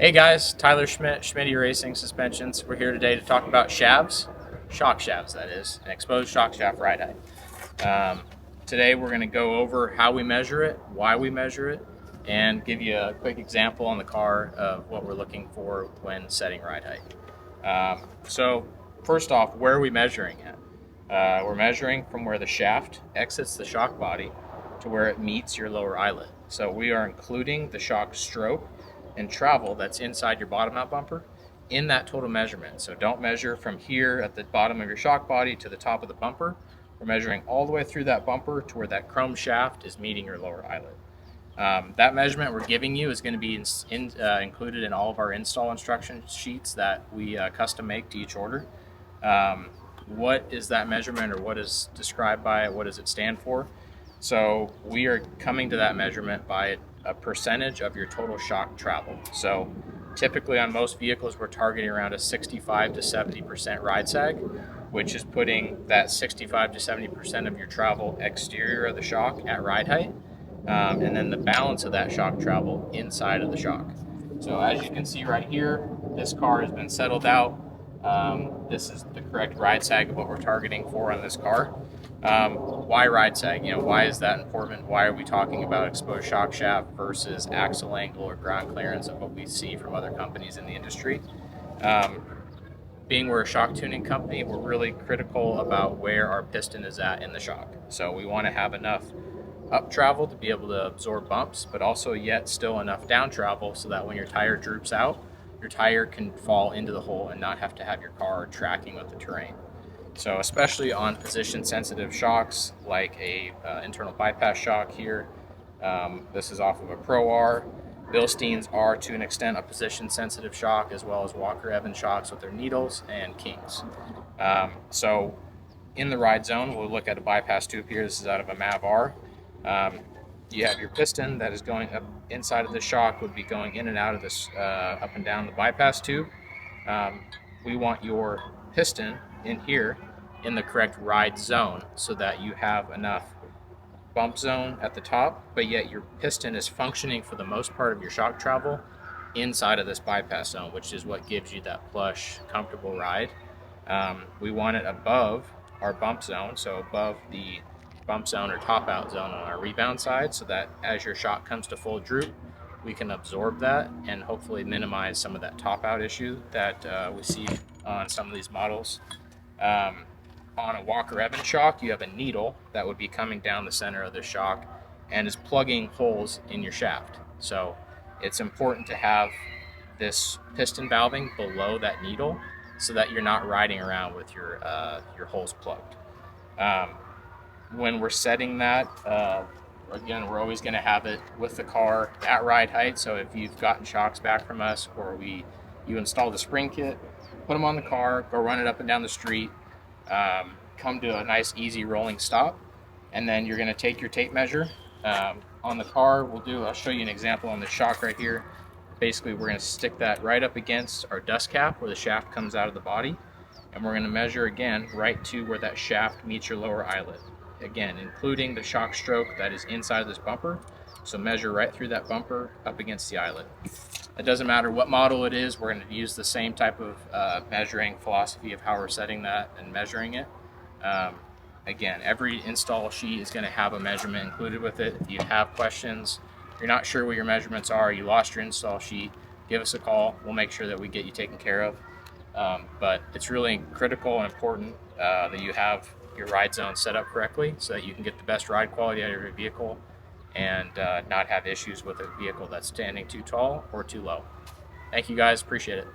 Hey guys, Tyler Schmidt, Schmidty Racing Suspensions. We're here today to talk about shafts, shock shafts that is, and exposed shock shaft ride height. Today we're going to go over how we measure it, why we measure it, and give you a quick example on the car of what we're looking for when setting ride height. So first off, where are we measuring at? We're measuring from where the shaft exits the shock body to where it meets your lower eyelet. So we are including the shock stroke and travel that's inside your bottom out bumper in that total measurement. So don't measure from here at the bottom of your shock body to the top of the bumper. We're measuring all the way through that bumper to where that chrome shaft is meeting your lower eyelet. That measurement we're giving you is going to be included in all of our install instruction sheets that we custom make to each order. What is that measurement, or what is described by it? What does it stand for? So we are coming to that measurement by a percentage of your total shock travel. So typically on most vehicles, we're targeting around a 65 to 70% ride sag, which is putting that 65 to 70% of your travel exterior of the shock at ride height, and then the balance of that shock travel inside of the shock. So as you can see right here, this car has been settled out. This is the correct ride sag of what we're targeting for on this car. Why ride sag? Why is that important? Why are we talking about exposed shock shaft versus axle angle or ground clearance of what we see from other companies in the industry? Being we're a shock tuning company, we're really critical about where our piston is at in the shock. So we want to have enough up travel to be able to absorb bumps, but also yet still enough down travel so that when your tire droops out, your tire can fall into the hole and not have to have your car tracking with the terrain. So especially on position sensitive shocks like a internal bypass shock here, this is off of a Pro R. Bilsteins are to an extent a position sensitive shock, as well as Walker Evans shocks with their needles and Kings. So in the ride zone, we'll look at a bypass tube here. This is out of a Mav R. You have your piston that is going up inside of the shock, would be going in and out of this, up and down the bypass tube. We want your piston in here in the correct ride zone so that you have enough bump zone at the top, but yet your piston is functioning for the most part of your shock travel inside of this bypass zone, which is what gives you that plush, comfortable ride. We want it above our bump zone, so above the bump zone or top out zone on our rebound side, so that as your shock comes to full droop, we can absorb that and hopefully minimize some of that top out issue that we see on some of these models. On a Walker Evans shock, you have a needle that would be coming down the center of the shock and is plugging holes in your shaft. So it's important to have this piston valving below that needle so that you're not riding around with your holes plugged. When we're setting that, again, we're always going to have it with the car at ride height. So if you've gotten shocks back from us, or you install the spring kit, put them on the car, go run it up and down the street, come to a nice easy rolling stop, and then you're going to take your tape measure. On the car, I'll show you an example on the shock right here. Basically, we're going to stick that right up against our dust cap where the shaft comes out of the body, and we're going to measure again right to where that shaft meets your lower eyelet. Again, including the shock stroke that is inside of this bumper. So measure right through that bumper up against the eyelet. It doesn't matter what model it is, we're going to use the same type of measuring philosophy of how we're setting that and measuring it. Again, every install sheet is going to have a measurement included with it. If you have questions, you're not sure what your measurements are, you lost your install sheet, give us a call. We'll make sure that we get you taken care of. But it's really critical and important that you have your ride zone set up correctly so that you can get the best ride quality out of your vehicle and not have issues with a vehicle that's standing too tall or too low. Thank you guys, appreciate it.